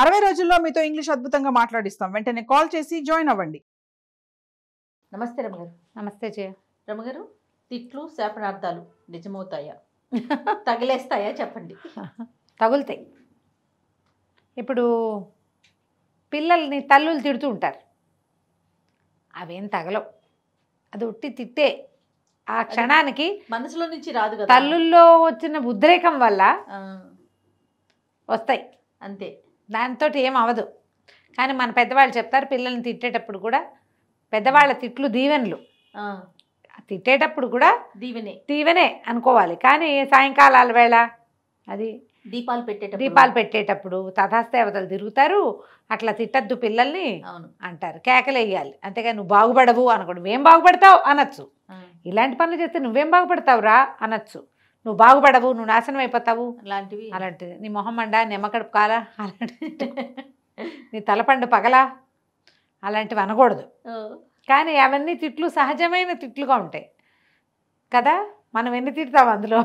60 రోజుల్లో మీతో ఇంగ్లీష్ అద్భుతంగా మాట్లాడిస్తాం. వెంటనే కాల్ చేసి జాయిన్ అవ్వండి. నమస్తే రమగారు. నమస్తే జయ. రమగారు, తిట్లు శాపనార్థాలు నిజమవుతాయా, తగిలేస్తాయా చెప్పండి. తగులుతాయి. ఇప్పుడు పిల్లల్ని తల్లులు తిడుతూ ఉంటారు, అవేం తగలవు. అది ఉట్టి తిట్టే. ఆ క్షణానికి మనసులో నుంచి రాదు కదా, తల్లుల్లో వచ్చిన ఉద్రేకం వల్ల వస్తాయి అంతే. దాంతో ఏం అవ్వదు. కానీ మన పెద్దవాళ్ళు చెప్తారు, పిల్లల్ని తిట్టేటప్పుడు కూడా పెద్దవాళ్ళ తిట్లు దీవెనలు. తిట్టేటప్పుడు కూడా దీవెనే అనుకోవాలి. కానీ సాయంకాలాల వేళ అది దీపాలు పెట్టేటప్పుడు తథాస్తేవతలు తిరుగుతారు, అట్లా తిట్టద్దు పిల్లల్ని అంటారు. కేకలేయాలి, అంతేగా నువ్వు బాగుపడవు అనకూడదు. నువ్వేం బాగుపడతావు అనొచ్చు. ఇలాంటి పనులు చేస్తే నువ్వేం బాగుపడతావురా అనొచ్చు. నువ్వు బాగుపడవు, నువ్వు నాశనం అయిపోతావు అలాంటిది. నీ మొహం మండా, నిమ్మకడుపు కాలా, అలాంటి నీ తలపండు పగలా, అలాంటివి అనకూడదు. కానీ అవన్నీ తిట్లు సహజమైన తిట్లుగా ఉంటాయి కదా. మనం ఎన్ని తిడతాం అందులో.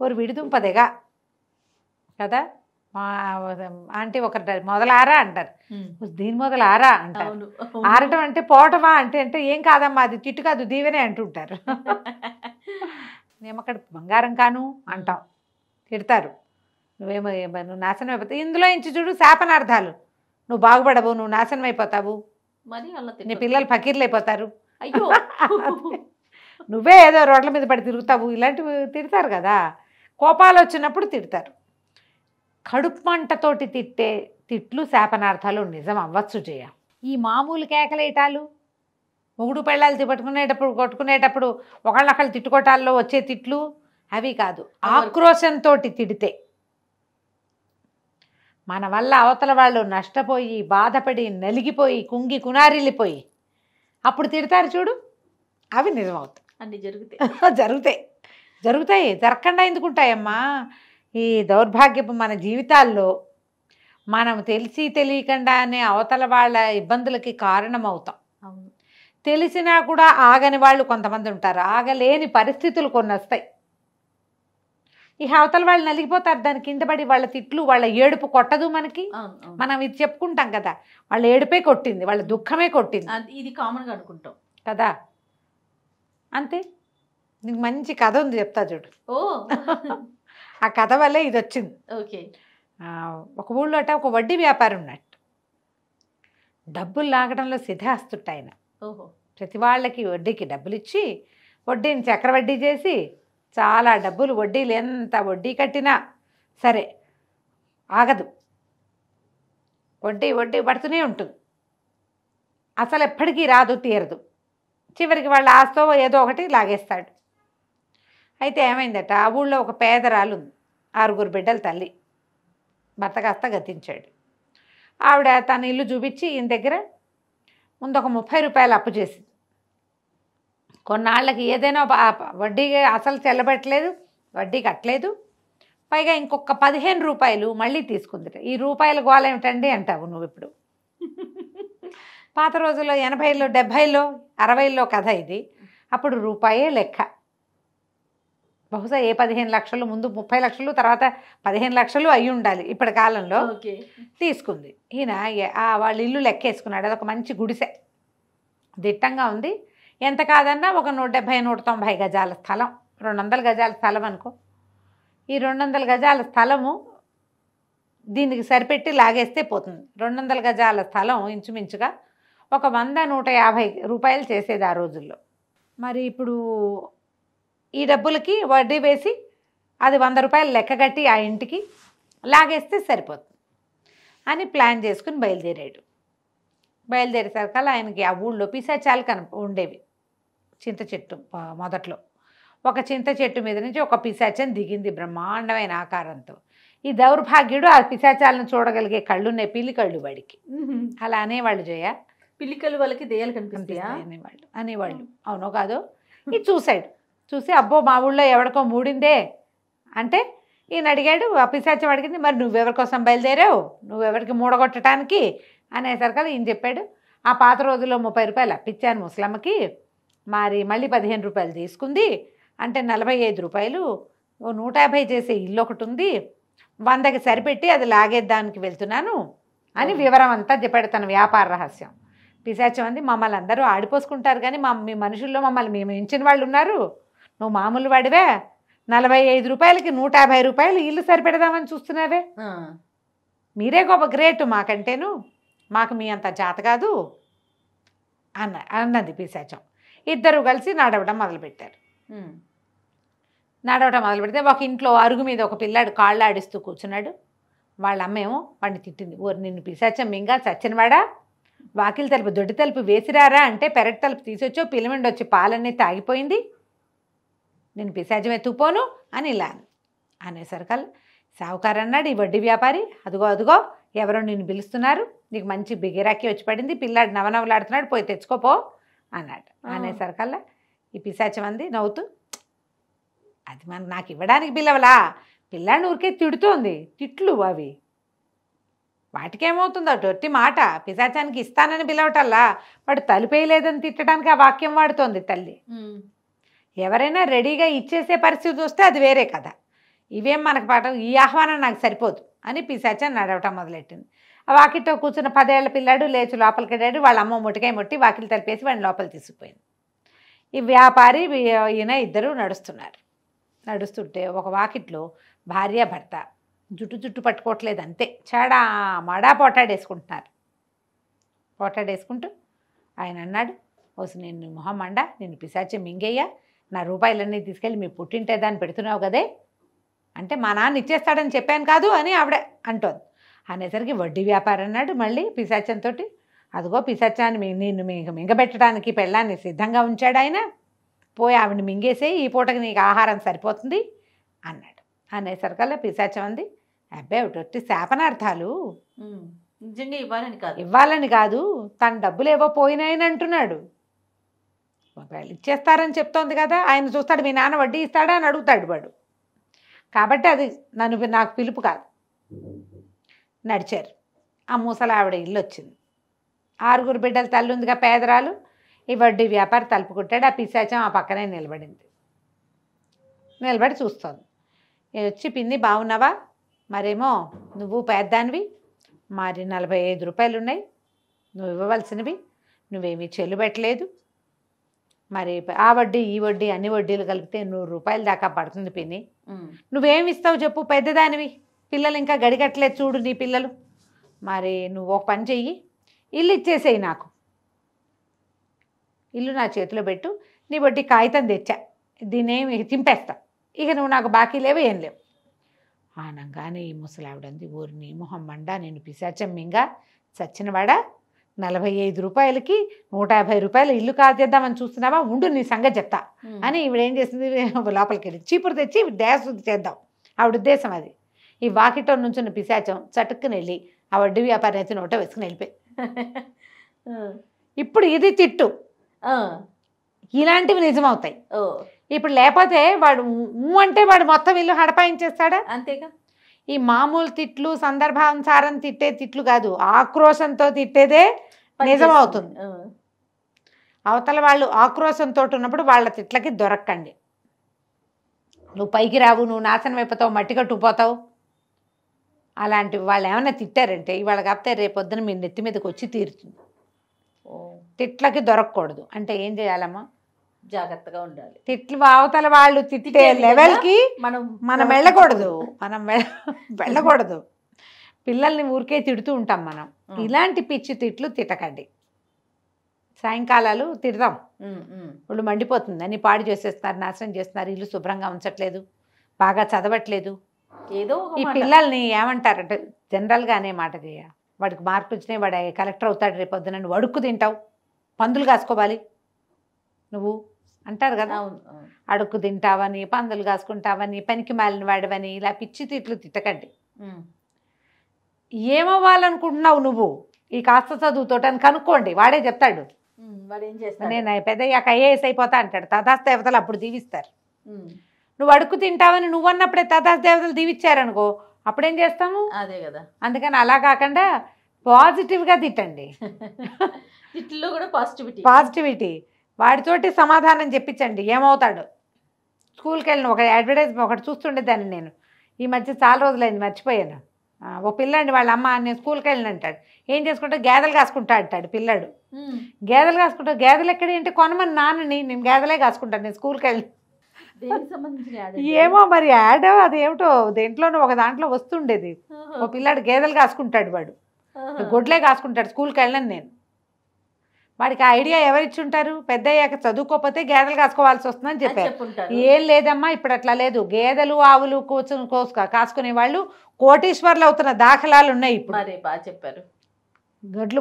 ఒక విడిదుంపదేగా కదా. మా ఆంటీ ఒకటి మొదలారా అంటారు, దీని మొదలారా అంటారు. ఆరటం అంటే పోవటమా అంటే ఏం కాదమ్మా, అది తిట్టు కాదు దీవెనే అంటుంటారు. నిమ్మకడ బంగారం కాను అంటాం, తిడతారు. నువ్వేమో నువ్వు నాశనం అయిపోతావు. ఇందులో ఇంచి చూడు శాపనార్థాలు. నువ్వు బాగుపడవు, నువ్వు నాశనం అయిపోతావు, నీ పిల్లలు ఫకీర్లు అయిపోతారు, అయ్యో నువ్వే ఏదో రోడ్ల మీద పడి తిరుగుతావు, ఇలాంటివి తిడతారు కదా. కోపాలు వచ్చినప్పుడు తిడతారు. కడుపు మంటతోటి తిట్టే తిట్లు శాపనార్థాలు నిజం అవ్వచ్చు జయ. ఈ మామూలు కేకలేటాలు, మొగుడు పెళ్ళాలు కొట్టుకునేటప్పుడు ఒకళ్ళొకళ్ళు తిట్టుకోటాల్లో వచ్చే తిట్లు అవి కాదు. ఆక్రోశంతో తిడితే మన వల్ల అవతల వాళ్ళు నష్టపోయి బాధపడి నలిగిపోయి కుంగి కునారిల్లిపోయి అప్పుడు తిడతారు చూడు, అవి నిజమవుతాయి. అన్నీ జరుగుతాయి. జరగకుండా ఎందుకుంటాయమ్మా. ఈ దౌర్భాగ్యపు మన జీవితాల్లో మనం తెలిసి తెలియకుండానే అవతల వాళ్ళ ఇబ్బందులకి కారణమవుతాం. తెలిసినా కూడా ఆగని వాళ్ళు కొంతమంది ఉంటారు, ఆగలేని పరిస్థితులు కొన్ని వస్తాయి. ఈ అవతల వాళ్ళు నలిగిపోతారు, దాని కింద పడి వాళ్ళ తిట్లు వాళ్ళ ఏడుపు కొట్టదు మనకి. మనం ఇది చెప్పుకుంటాం కదా, వాళ్ళ ఏడుపే కొట్టింది, వాళ్ళ దుఃఖమే కొట్టింది, ఇది కామన్గా అనుకుంటాం కదా. అంతే. నీకు మంచి కథ ఉంది, చెప్తా చూడు. ఆ కథ వల్లే ఇది వచ్చింది. ఓకే. ఒక ఊళ్ళో ఒక వడ్డీ వ్యాపారి ఉన్నట్టు, డబ్బులు లాగడంలో సిద్ధాస్తుట్టు ఆయన. ప్రతి వాళ్ళకి వడ్డీకి డబ్బులు ఇచ్చి వడ్డీని చక్రవడ్డీ చేసి చాలా డబ్బులు, వడ్డీలు ఎంత వడ్డీ కట్టినా సరే ఆగదు, వడ్డీ పడుతూనే ఉంటుంది. అసలు ఎప్పటికీ రాదు, తీరదు. చివరికి వాళ్ళ ఆస్తో ఏదో ఒకటి లాగేస్తాడు. అయితే ఏమైందట, ఆ ఊళ్ళో ఒక పేదరాలు ఉంది, 6 బిడ్డల తల్లి. భర్త కాస్త గతించాడు. ఆవిడ తన ఇల్లు చూపించి ఈయన దగ్గర ముందు ఒక 30 రూపాయలు అప్పు చేసింది. కొన్నాళ్ళకి ఏదైనా వడ్డీ అసలు చెల్లబెట్టలేదు, వడ్డీ కట్టలేదు, పైగా ఇంకొక 15 రూపాయలు మళ్ళీ తీసుకుంది. ఈ రూపాయల గోళ ఏమిటండి అంటావు నువ్వు. ఇప్పుడు పాత రోజుల్లో 80లో 70లో 60లో కథ ఇది. అప్పుడు రూపాయే లెక్క. బహుశా 15 లక్షలు, ముందు 30 లక్షలు, తర్వాత 15 లక్షలు అయి ఉండాలి ఇప్పటి కాలంలో. తీసుకుంది. ఈయన వాళ్ళ ఇల్లు లెక్కేసుకున్నాడు. అదొక మంచి గుడిసె, దిట్టంగా ఉంది. ఎంత కాదన్నా ఒక 170-190 గజాల స్థలం, 200 గజాల స్థలం అనుకో. ఈ 200 గజాల స్థలము దీనికి సరిపెట్టి లాగేస్తే పోతుంది. 200 గజాల స్థలం ఇంచుమించుగా ఒక 100-150 రూపాయలు చేసేది ఆ రోజుల్లో. మరి ఇప్పుడు ఈ డబ్బులకి వడ్డీ వేసి అది 100 రూపాయలు లెక్క కట్టి ఆ ఇంటికి లాగేస్తే సరిపోతుంది అని ప్లాన్ చేసుకుని బయలుదేరాడు. బయలుదేరేసరికల్లా ఆయనకి ఆ ఊళ్ళో పిశాచాలు ఉండేవి. చింత చెట్టు మొదట్లో ఒక చింత చెట్టు మీద నుంచి ఒక పిశాచం దిగింది బ్రహ్మాండమైన ఆకారంతో. ఈ దౌర్భాగ్యుడు ఆ పిశాచాలను చూడగలిగే కళ్ళున్నాయి, పిల్లి కళ్ళు వాడికి. అలా అనేవాళ్ళు జయ. పిల్లికలు వాళ్ళకి దెయ్యాలు కనిపిస్తాయి అనేవాళ్ళు. అవునో కాదో. ఇది చూసి అబ్బో మా ఊళ్ళో ఎవరికో మూడిందే అంటే ఈయన అడిగాడు. ఆ పిశాచం అడిగింది, మరి నువ్వెవరి కోసం బయలుదేరావు, నువ్వెవరికి మూడగొట్టడానికి అనేసరికి ఈయన చెప్పాడు, ఆ పాత రోజుల్లో 30 రూపాయలు అప్పించాను ముసలమ్మకి, మరి మళ్ళీ 15 రూపాయలు తీసుకుంది, అంటే 45 రూపాయలు. 150 చేసే ఇల్లు ఒకటి ఉంది, 100కి సరిపెట్టి అది లాగేద్దానికి వెళ్తున్నాను అని వివరం అంతా చెప్పాడు తన వ్యాపార రహస్యం. పిశాచం అంది, మమ్మల్ని అందరూ ఆడిపోసుకుంటారు కానీ మీ మనుషుల్లో మమ్మల్ని మేము మించిన వాళ్ళు ఉన్నారు, నువ్వు మామూలు వాడివే, 45 రూపాయలకి 150 రూపాయలు ఇల్లు సరిపెడదామని చూస్తున్నావే, మీరే గొప్ప గ్రేట్ మాకంటేను, మాకు మీ అంత జాత కాదు అన్నది పిశాచం. ఇద్దరు కలిసి నడవడం మొదలుపెట్టారు. నడవటం మొదలు పెడితే ఒక ఇంట్లో అరుగు మీద ఒక పిల్లాడు కాళ్ళు ఆడిస్తూ కూర్చున్నాడు. వాళ్ళ అమ్మేమో వాడిని తిట్టింది, ఓరి నిన్ను పిశాచం మింగా చచ్చినవాడా, వాకిలి తలుపు దొడ్డి తలుపు వేసిరారా అంటే పెరటి తలుపు తీసొచ్చో పిల్లమండి వచ్చి పాలన్నీ తాగిపోయింది, నేను పిశాచం ఎత్తుకుపోను అని ఇలా అనేసరికల్లా సావుకారు అన్నాడు, ఈ వడ్డీ వ్యాపారి, అదుగో అదుగో ఎవరో నిన్ను పిలుస్తున్నారు, నీకు మంచి బిగిరాకి వచ్చి పడింది, పిల్లాడు నవనవలాడుతున్నాడు, పోయి తెచ్చుకోపో అన్నాడు. అనేసరికల్లా ఈ పిశాచం అంది నవ్వుతూ, అది నాకు ఇవ్వడానికి పిల్లవలా, పిల్లాడిని ఊరికే తిడుతోంది, తిట్లు అవి, వాటికేమవుతుందో టొట్టి మాట, పిశాచానికి ఇస్తానని పిలవటల్లా వాడు తలుపేయలేదని తిట్టడానికి ఆ వాక్యం వాడుతోంది తల్లి. ఎవరైనా రెడీగా ఇచ్చేసే పరిస్థితి వస్తే అది వేరే కథ, ఇవేం మనకు పాఠం, ఈ ఆహ్వానం నాకు సరిపోదు అని పిశాచం నడవటం మొదలెట్టింది. ఆ వాకిట్లో కూర్చున్న 10 ఏళ్ల పిల్లాడు లేచి లోపలికి వెళ్ళాడు. వాళ్ళ అమ్మ ముటికాయ ముట్టి వాకిలి తలిపేసి వాడిని లోపలికి తీసుకుపోయింది. ఈ వ్యాపారి ఈయన ఇద్దరు నడుస్తుంటే ఒక వాకిట్లో భార్య భర్త జుట్టు పట్టుకోవట్లేదు, అంతే చాడా మాడా పోటాడేసుకుంటూ ఆయన అన్నాడు, ఓసి నేను మొహం మండా, నేను పిశాచం మింగయ్యా, నా రూపాయలన్నీ తీసుకెళ్ళి మీ పుట్టింటే దాన్ని పెడుతున్నావు కదే అంటే మా నాన్న ఇచ్చేస్తాడని చెప్పాను కాదు అని ఆవిడ అంటోంది. అనేసరికి వడ్డీ వ్యాపారం అన్నాడు మళ్ళీ పిశాచంతో, అదిగో పిశాచాన్ని నిన్ను మింగబెట్టడానికి పెళ్ళాన్ని సిద్ధంగా ఉంచాడు ఆయన, పోయి ఆవిడని మింగేసే, ఈ పూటకి నీకు ఆహారం సరిపోతుంది అన్నాడు. అనేసరికల్లా పిశాచం అంది, అబ్బాయి ఒకటి శాపనార్థాలు, నిజంగా ఇవ్వాలని కాదు, తన డబ్బులు ఏవో పోయినాయని అంటున్నాడు, ఒకవేళ ఇచ్చేస్తారని చెప్తోంది కదా, ఆయన చూస్తాడు మీ నాన్న వడ్డీ ఇస్తాడా అని అడుగుతాడు వాడు, కాబట్టి అది నాకు పిలుపు కాదు. నడిచారు. ఆ ముసలి ఆవిడ ఇల్లు వచ్చింది. 6 బిడ్డల తల్లి ఉందిగా పేదరాలు, ఈ వడ్డీ వ్యాపారి తలుపుకుంటాడు. ఆ పిశాచం ఆ పక్కనే నిలబడి చూస్తోంది. వచ్చి, పిన్ని బాగున్నావా, మరేమో నువ్వు పేద్దానివి, మరి 45 రూపాయలు ఉన్నాయి, నువ్వు ఇవ్వవలసినవి, నువ్వేమీ చెల్లుబెట్టలేదు, మరి ఆ వడ్డీ ఈ వడ్డీ అన్ని వడ్డీలు కలిపితే 100 రూపాయల దాకా పడుతుంది పిన్ని, నువ్వేమి ఇస్తావు చెప్పు, పెద్దదానివి, పిల్లలు ఇంకా గడిగట్లేదు చూడు నీ పిల్లలు, మరి నువ్వు ఒక పని చెయ్యి, ఇల్లు ఇచ్చేసేయి, నాకు ఇల్లు నా చేతిలో పెట్టు, నీ వడ్డీ కాగితం తెచ్చా, దీన్నేమి చింపేస్తా, ఇక నువ్వు నాకు బాకీ లేవు ఏం లేవు అనగానే ఈ ముసలావిడంది, ఊరిని మొహం మండా, నేను పిశాచం మింగా చచ్చినవాడా, 45 రూపాయలకి 150 రూపాయలు ఇల్లు కాదేద్దామని చూస్తున్నావా, ఉండు నీ సంగతి చెప్తా అని ఈవిడేం చేసింది, లోపలికి వెళ్ళి చీపురు తెచ్చి దేశశుద్ధి చేద్దాం ఆవిడ ఉద్దేశం అది. ఈ వాకిట్లో నుంచున్న పిశాచం చటుక్కుని వెళ్ళి ఆ వడ్డీ వ్యాపారి అయితే నోట వేసుకుని వెళ్ళిపోయి, ఇప్పుడు ఇది తిట్టు, ఇలాంటివి నిజమవుతాయి. ఇప్పుడు లేకపోతే వాడు అంటే వాడు మొత్తం ఇల్లు హడపాయించేస్తాడా, అంతేగా. ఈ మామూలు తిట్లు సందర్భానుసారం తిట్టే తిట్లు కాదు, ఆక్రోశంతో తిట్టేదే నిజమవుతుంది. అవతల వాళ్ళు ఆక్రోశంతో ఉన్నప్పుడు వాళ్ళ తిట్లకి దొరక్కండి. నువ్వు పైకి రావు, నువ్వు నాశనం అయిపోతావు, మట్టి కట్టుకుపోతావు, అలాంటివి వాళ్ళు ఏమైనా తిట్టారంటే ఇవాళ కాకపోతే రేపొద్దున మీ నెత్తి మీదకి వచ్చి తీరుతుంది. తిట్లకి దొరకకూడదు అంటే ఏం చేయాలమ్మా, జాగ్రత్తగా ఉండాలి. తిట్లు అవతల వాళ్ళు తిట్టే లెవెల్కి మనం వెళ్ళకూడదు. పిల్లల్ని ఊరికే తిడుతూ ఉంటాం మనం, ఇలాంటి పిచ్చి తిట్లు తిట్టకండి. సాయంకాలాలు తిడదాం, వాళ్ళు మండిపోతుంది అని పాడు చేసేస్తున్నారు, నాశనం చేస్తున్నారు, ఇల్లు శుభ్రంగా ఉంచట్లేదు, బాగా చదవట్లేదు, ఏదో ఈ పిల్లల్ని ఏమంటారంటే జనరల్గా అనే మాట చేయ, వాడికి మార్కులు వచ్చినాయి, వాడు కలెక్టర్ అవుతాడు రేపొద్దున, నువ్వు అడుక్కు తింటావు, పందులు కాసుకోవాలి నువ్వు అంటారు కదా, అడుక్కు తింటావని, పందులు కాసుకుంటావని, పనికి మాలిన వాడవని, ఇలా పిచ్చి తిట్లు తిట్టకండి. ఏమవ్వాలనుకుంటున్నావు నువ్వు ఈ కాస్త చదువుతోటి అని కనుక్కోండి, వాడే చెప్తాడు. నేను పెద్దయ్యాక ఐఏఎస్ అయిపోతా అంటాడు, తథాస్ దేవతలు అప్పుడు దీవిస్తారు. నువ్వు అడుక్కు తింటావని నువ్వు అన్నప్పుడే తథాస్ దేవతలు దీవిచ్చారనుకో, అప్పుడేం చేస్తాము, అదే కదా. అందుకని అలా కాకుండా పాజిటివ్గా తిట్టండి. తిట్లో కూడా పాజిటివిటీ, వాడితోటి సమాధానం చెప్పించండి. ఏమవుతాడు, స్కూల్కి వెళ్ళిన ఒక అడ్వర్టైజ్మెంట్ ఒకటి చూస్తుండేదాన్ని నేను, ఈ మధ్య చాలా రోజులైంది మర్చిపోయాను. ఓ పిల్లాడిని వాళ్ళ అమ్మ నేను స్కూల్కి వెళ్ళిన అంటాడు. ఏం చేసుకుంటా గేదెలు కాసుకుంటా అంటాడు పిల్లాడు. గేదెలు కాసుకుంటా, గేదెలు ఎక్కడ ఏంటి కొనమని నాన్నని, నేను గేదెలే కాసుకుంటాను నేను స్కూల్కి వెళ్ళి. దేనికి సంబంధించిన యాడ్? ఏమో మరి యాడ్ అది ఏమిటో దేంట్లోనూ ఒక దాంట్లో వస్తుండేది. ఓ పిల్లాడు గేదెలు కాసుకుంటాడు, వాడు గొడ్లే కాసుకుంటాడు. స్కూల్కి వెళ్ళను నేను. వాడికి ఆ ఐడియా ఎవరిచ్చి ఉంటారు? పెద్ద అయ్యాక చదువుకోకపోతే గేదెలు కాసుకోవాల్సి వస్తుందని చెప్పారు. ఏం లేదమ్మా, ఇప్పుడు అట్లా లేదు. గేదెలు ఆవులు కాసుకునే వాళ్ళు కోటీశ్వర్లు అవుతున్న దాఖలాలు ఉన్నాయి ఇప్పుడు. బాగా చెప్పారు. గడ్లు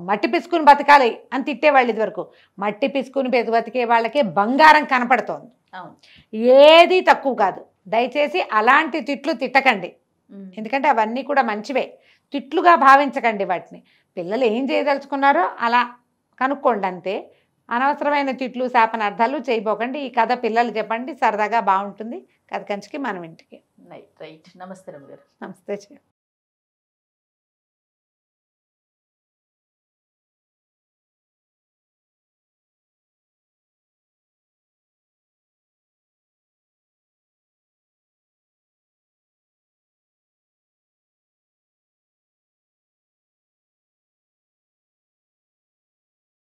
మట్టి పిసుకుని బతకాలి అని తిట్టేవాళ్ళు ఇదివరకు. మట్టి పిసుకుని బతికే వాళ్ళకే బంగారం కనపడుతోంది. ఏది తక్కువ కాదు. దయచేసి అలాంటి తిట్లు తిట్టకండి, ఎందుకంటే అవన్నీ కూడా మంచివే. తిట్లుగా భావించకండి వాటిని. పిల్లలు ఏం చేయదలుచుకున్నారో అలా కనుక్కోండి అంతే. అనవసరమైన తిట్లు శాపనార్థాలు చేయబోకండి. ఈ కథ పిల్లలు చెప్పండి, సరదాగా బాగుంటుంది. కథ కంచికి మనం ఇంటికి. రైట్. నమస్తే రమ్య గారు. నమస్తే.